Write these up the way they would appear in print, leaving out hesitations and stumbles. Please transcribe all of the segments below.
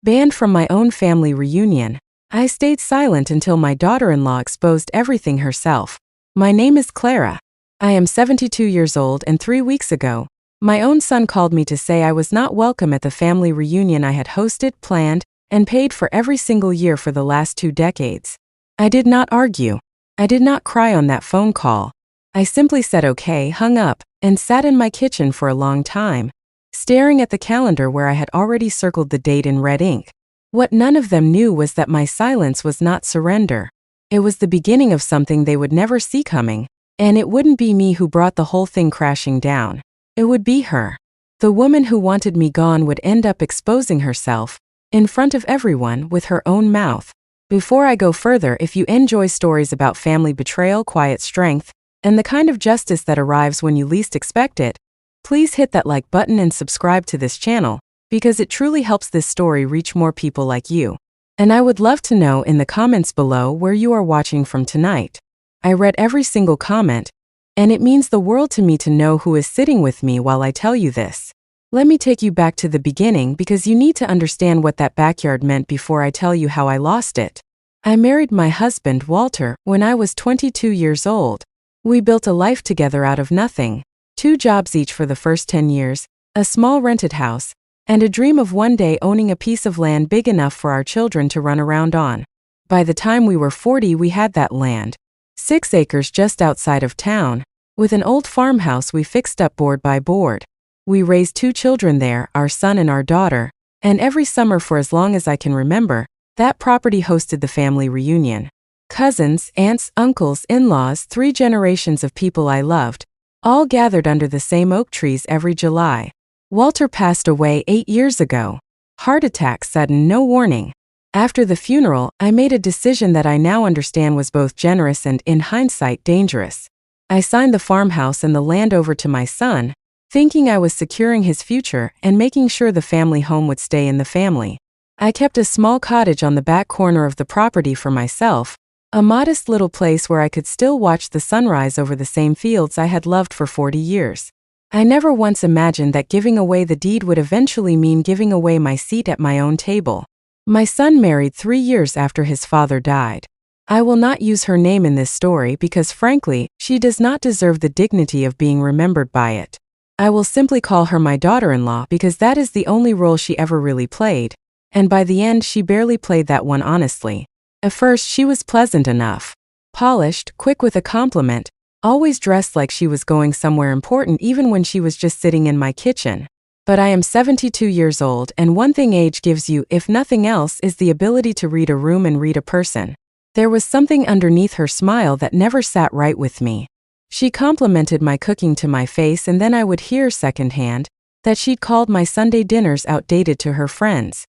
Banned from my own family reunion, I stayed silent until my daughter-in-law exposed everything herself. My name is Clara. I am 72 years old, and 3 weeks ago, my own son called me to say I was not welcome at the family reunion I had hosted, planned, and paid for every single year for the last 2 decades. I did not argue. I did not cry on that phone call. I simply said okay, hung up, and sat in my kitchen for a long time, staring at the calendar where I had already circled the date in red ink. What none of them knew was that my silence was not surrender. It was the beginning of something they would never see coming, and it wouldn't be me who brought the whole thing crashing down. It would be her. The woman who wanted me gone would end up exposing herself, in front of everyone, with her own mouth. Before I go further, if you enjoy stories about family betrayal, quiet strength, and the kind of justice that arrives when you least expect it, please hit that like button and subscribe to this channel, because it truly helps this story reach more people like you. And I would love to know in the comments below where you are watching from tonight. I read every single comment, and it means the world to me to know who is sitting with me while I tell you this. Let me take you back to the beginning because you need to understand what that backyard meant before I tell you how I lost it. I married my husband, Walter, when I was 22 years old. We built a life together out of nothing, 2 jobs each for the first 10 years, a small rented house, and a dream of one day owning a piece of land big enough for our children to run around on. By the time we were 40, we had that land, 6 acres just outside of town, with an old farmhouse we fixed up board by board. We raised 2 children there, our son and our daughter, and every summer for as long as I can remember, that property hosted the family reunion. Cousins, aunts, uncles, in-laws, 3 generations of people I loved, all gathered under the same oak trees every July. Walter passed away 8 years ago. Heart attack, sudden, no warning. After the funeral, I made a decision that I now understand was both generous and, in hindsight, dangerous. I signed the farmhouse and the land over to my son, thinking I was securing his future and making sure the family home would stay in the family. I kept a small cottage on the back corner of the property for myself, a modest little place where I could still watch the sunrise over the same fields I had loved for 40 years. I never once imagined that giving away the deed would eventually mean giving away my seat at my own table. My son married 3 years after his father died. I will not use her name in this story because, frankly, she does not deserve the dignity of being remembered by it. I will simply call her my daughter-in-law because that is the only role she ever really played, and by the end she barely played that one honestly. At first she was pleasant enough, polished, quick with a compliment, always dressed like she was going somewhere important even when she was just sitting in my kitchen. But I am 72 years old, and one thing age gives you, if nothing else, is the ability to read a room and read a person. There was something underneath her smile that never sat right with me. She complimented my cooking to my face, and then I would hear secondhand that she'd called my Sunday dinners outdated to her friends.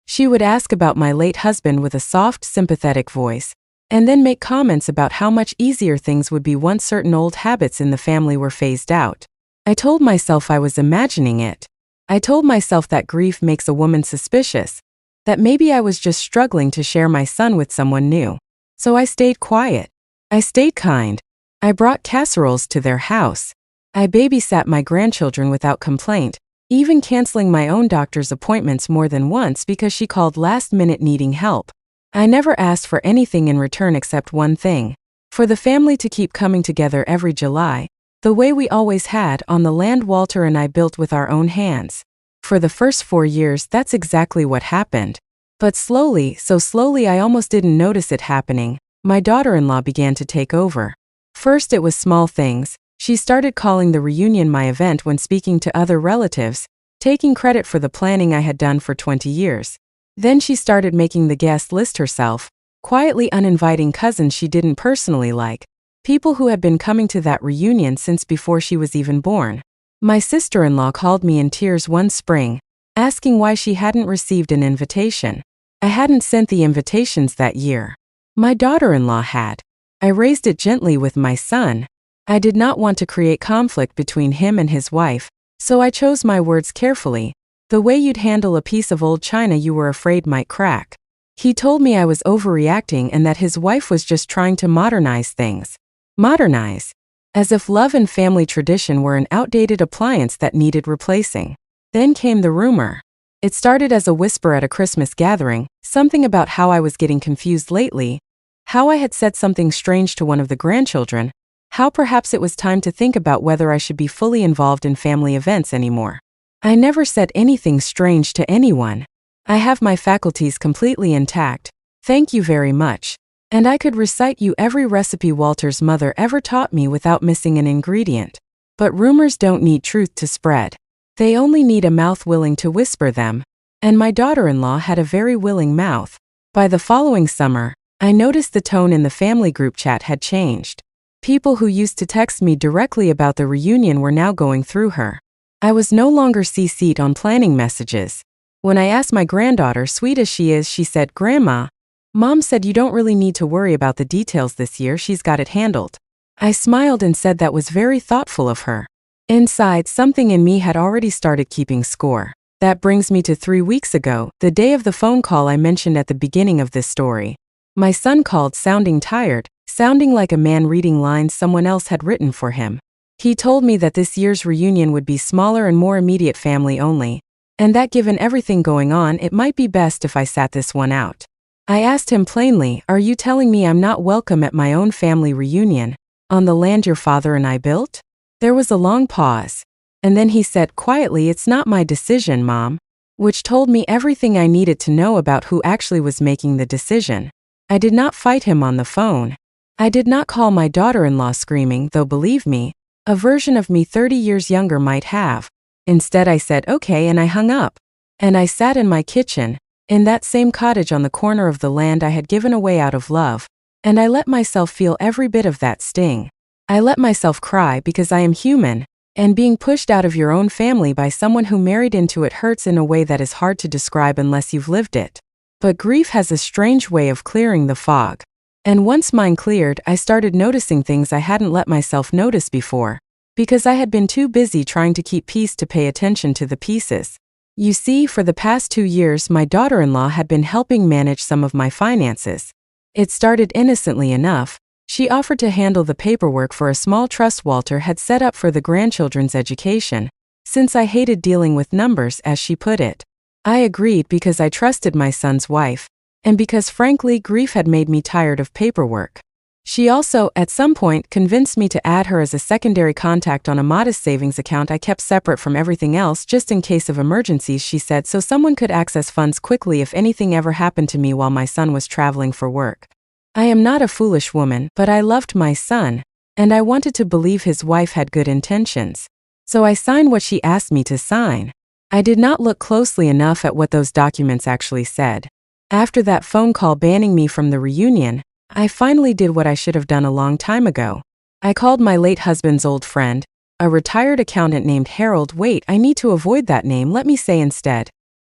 She would ask about my late husband with a soft, sympathetic voice, and then make comments about how much easier things would be once certain old habits in the family were phased out. I told myself I was imagining it. I told myself that grief makes a woman suspicious, that maybe I was just struggling to share my son with someone new. So I stayed quiet. I stayed kind. I brought casseroles to their house. I babysat my grandchildren without complaint, even canceling my own doctor's appointments more than once because she called last minute needing help. I never asked for anything in return except one thing: for the family to keep coming together every July, the way we always had, on the land Walter and I built with our own hands. For the first 4 years, that's exactly what happened. But slowly, so slowly I almost didn't notice it happening, my daughter-in-law began to take over. First it was small things. She started calling the reunion my event when speaking to other relatives, taking credit for the planning I had done for 20 years. Then she started making the guest list herself, quietly uninviting cousins she didn't personally like, people who had been coming to that reunion since before she was even born. My sister-in-law called me in tears one spring, asking why she hadn't received an invitation. I hadn't sent the invitations that year. My daughter-in-law had. I raised it gently with my son. I did not want to create conflict between him and his wife, so I chose my words carefully, the way you'd handle a piece of old china you were afraid might crack. He told me I was overreacting and that his wife was just trying to modernize things. Modernize? As if love and family tradition were an outdated appliance that needed replacing. Then came the rumor. It started as a whisper at a Christmas gathering, something about how I was getting confused lately, how I had said something strange to one of the grandchildren, how perhaps it was time to think about whether I should be fully involved in family events anymore. I never said anything strange to anyone. I have my faculties completely intact, thank you very much. And I could recite you every recipe Walter's mother ever taught me without missing an ingredient. But rumors don't need truth to spread. They only need a mouth willing to whisper them. And my daughter-in-law had a very willing mouth. By the following summer, I noticed the tone in the family group chat had changed. People who used to text me directly about the reunion were now going through her. I was no longer CC'd on planning messages. When I asked my granddaughter, sweet as she is, she said, "Grandma, Mom said you don't really need to worry about the details this year, she's got it handled." I smiled and said that was very thoughtful of her. Inside, something in me had already started keeping score. That brings me to 3 weeks ago, the day of the phone call I mentioned at the beginning of this story. My son called sounding tired, sounding like a man reading lines someone else had written for him. He told me that this year's reunion would be smaller and more immediate family only, and that given everything going on, it might be best if I sat this one out. I asked him plainly, "Are you telling me I'm not welcome at my own family reunion, on the land your father and I built?" There was a long pause, and then he said quietly, "It's not my decision, Mom," which told me everything I needed to know about who actually was making the decision. I did not fight him on the phone. I did not call my daughter-in-law screaming, though believe me, a version of me 30 years younger might have. Instead I said okay and I hung up. And I sat in my kitchen, in that same cottage on the corner of the land I had given away out of love, and I let myself feel every bit of that sting. I let myself cry because I am human, and being pushed out of your own family by someone who married into it hurts in a way that is hard to describe unless you've lived it. But grief has a strange way of clearing the fog. And once mine cleared, I started noticing things I hadn't let myself notice before, because I had been too busy trying to keep peace to pay attention to the pieces. You see, for the past 2 years, my daughter-in-law had been helping manage some of my finances. It started innocently enough. She offered to handle the paperwork for a small trust Walter had set up for the grandchildren's education, since I hated dealing with numbers, as she put it. I agreed because I trusted my son's wife, and because frankly grief had made me tired of paperwork. She also, at some point, convinced me to add her as a secondary contact on a modest savings account I kept separate from everything else just in case of emergencies, she said, so someone could access funds quickly if anything ever happened to me while my son was traveling for work. I am not a foolish woman, but I loved my son, and I wanted to believe his wife had good intentions. So I signed what she asked me to sign. I did not look closely enough at what those documents actually said. After that phone call banning me from the reunion, I finally did what I should have done a long time ago. I called my late husband's old friend, a retired accountant named Harold. Wait, I need to avoid that name, let me say instead.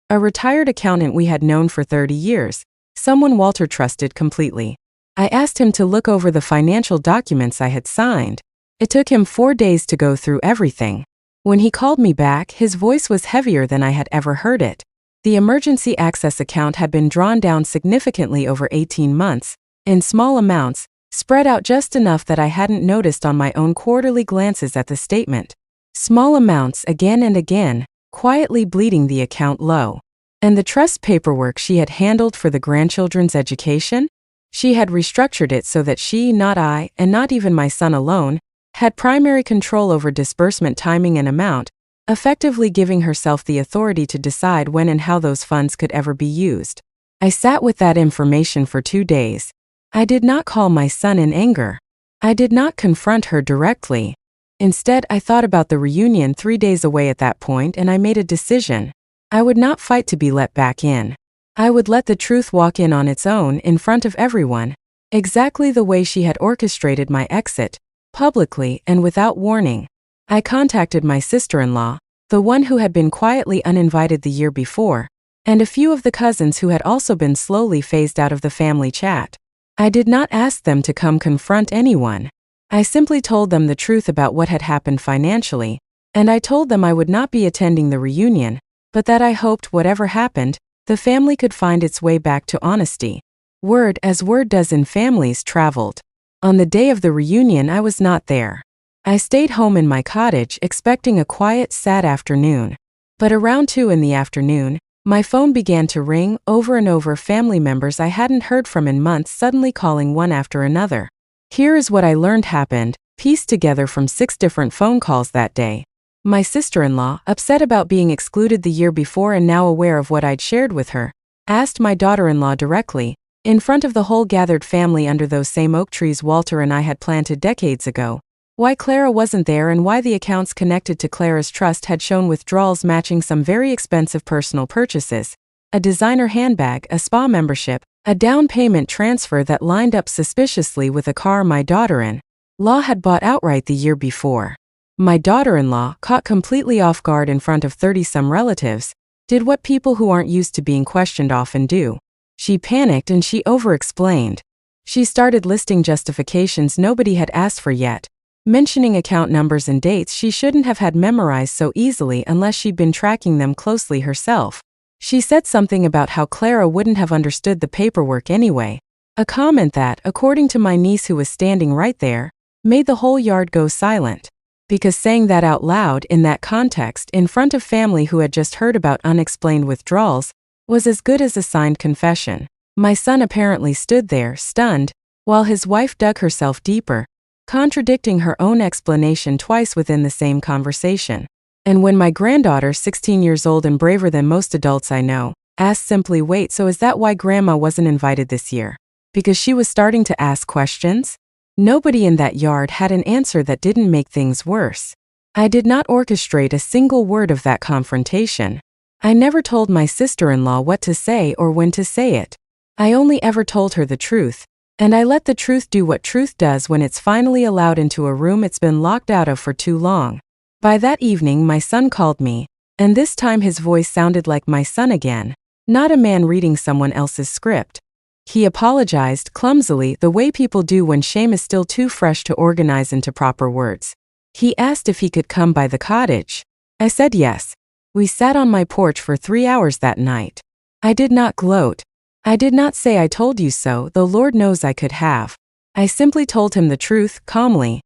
A retired accountant we had known for 30 years, someone Walter trusted completely. I asked him to look over the financial documents I had signed. It took him 4 days to go through everything. When he called me back, his voice was heavier than I had ever heard it. The emergency access account had been drawn down significantly over 18 months, in small amounts, spread out just enough that I hadn't noticed on my own quarterly glances at the statement. Small amounts again and again, quietly bleeding the account low. And the trust paperwork she had handled for the grandchildren's education? She had restructured it so that she, not I, and not even my son alone, had primary control over disbursement timing and amount, effectively giving herself the authority to decide when and how those funds could ever be used. I sat with that information for 2 days. I did not call my son in anger. I did not confront her directly. Instead, I thought about the reunion 3 days away at that point, and I made a decision. I would not fight to be let back in. I would let the truth walk in on its own in front of everyone, exactly the way she had orchestrated my exit, publicly and without warning. I contacted my sister-in-law, the one who had been quietly uninvited the year before, and a few of the cousins who had also been slowly phased out of the family chat. I did not ask them to come confront anyone. I simply told them the truth about what had happened financially, and I told them I would not be attending the reunion, but that I hoped whatever happened, the family could find its way back to honesty. Word, as word does in families, traveled. On the day of the reunion, I was not there. I stayed home in my cottage expecting a quiet, sad afternoon. But around 2 in the afternoon, My phone began to ring, over and over, family members I hadn't heard from in months suddenly calling one after another. Here is what I learned happened, pieced together from 6 different phone calls that day. My sister-in-law, upset about being excluded the year before and now aware of what I'd shared with her, asked my daughter-in-law directly, in front of the whole gathered family under those same oak trees Walter and I had planted decades ago, why Clara wasn't there and why the accounts connected to Clara's trust had shown withdrawals matching some very expensive personal purchases, a designer handbag, a spa membership, a down payment transfer that lined up suspiciously with a car my daughter-in-law had bought outright the year before. My daughter-in-law, caught completely off guard in front of 30-some relatives, did what people who aren't used to being questioned often do. She panicked and she over-explained. She started listing justifications nobody had asked for yet, mentioning account numbers and dates she shouldn't have had memorized so easily unless she'd been tracking them closely herself. She said something about how Clara wouldn't have understood the paperwork anyway, a comment that, according to my niece who was standing right there, made the whole yard go silent. Because saying that out loud in that context in front of family who had just heard about unexplained withdrawals was as good as a signed confession. My son apparently stood there, stunned, while his wife dug herself deeper, contradicting her own explanation twice within the same conversation. And when my granddaughter, 16 years old and braver than most adults I know, asked simply, "Wait, so is that why Grandma wasn't invited this year?" Because she was starting to ask questions? Nobody in that yard had an answer that didn't make things worse. I did not orchestrate a single word of that confrontation. I never told my sister-in-law what to say or when to say it. I only ever told her the truth, and I let the truth do what truth does when it's finally allowed into a room it's been locked out of for too long. By that evening my son called me, and this time his voice sounded like my son again, not a man reading someone else's script. He apologized clumsily, the way people do when shame is still too fresh to organize into proper words. He asked if he could come by the cottage. I said yes. We sat on my porch for 3 hours that night. I did not gloat. I did not say I told you so, though Lord knows I could have. I simply told him the truth, calmly.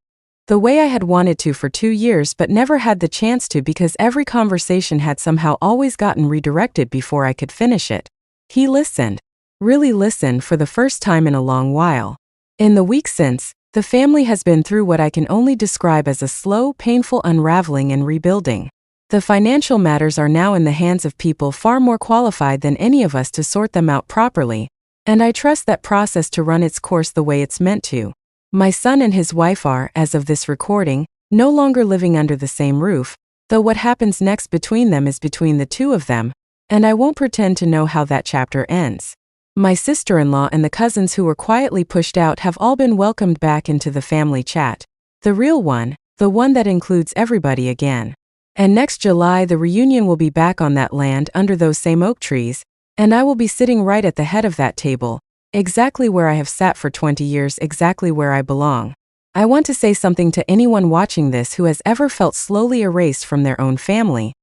The way I had wanted to for 2 years but never had the chance to because every conversation had somehow always gotten redirected before I could finish it. He listened. Really listened for the first time in a long while. In the week since, the family has been through what I can only describe as a slow, painful unraveling and rebuilding. The financial matters are now in the hands of people far more qualified than any of us to sort them out properly, and I trust that process to run its course the way it's meant to. My son and his wife are, as of this recording, no longer living under the same roof, though what happens next between them is between the two of them, and I won't pretend to know how that chapter ends. My sister-in-law and the cousins who were quietly pushed out have all been welcomed back into the family chat. The real one, the one that includes everybody again. And next July the reunion will be back on that land under those same oak trees, and I will be sitting right at the head of that table, exactly where I have sat for 20 years, exactly where I belong. I want to say something to anyone watching this who has ever felt slowly erased from their own family,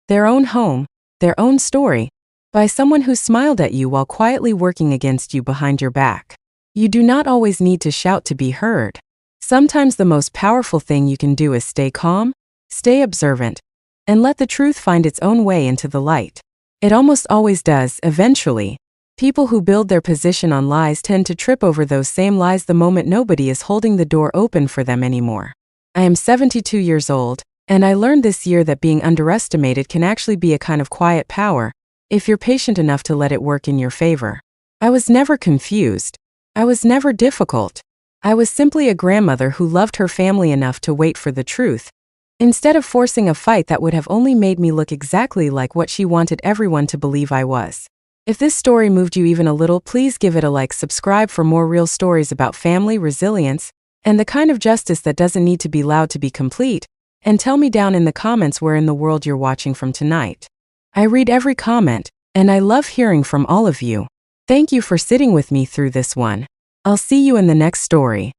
their own home, their own story, by someone who smiled at you while quietly working against you behind your back. You do not always need to shout to be heard. Sometimes the most powerful thing you can do is stay calm, stay observant, and let the truth find its own way into the light. It almost always does, eventually. People who build their position on lies tend to trip over those same lies the moment nobody is holding the door open for them anymore. I am 72 years old, and I learned this year that being underestimated can actually be a kind of quiet power, if you're patient enough to let it work in your favor. I was never confused. I was never difficult. I was simply a grandmother who loved her family enough to wait for the truth, instead of forcing a fight that would have only made me look exactly like what she wanted everyone to believe I was. If this story moved you even a little, please give it a like, subscribe for more real stories about family, resilience, and the kind of justice that doesn't need to be loud to be complete, and tell me down in the comments where in the world you're watching from tonight. I read every comment, and I love hearing from all of you. Thank you for sitting with me through this one. I'll see you in the next story.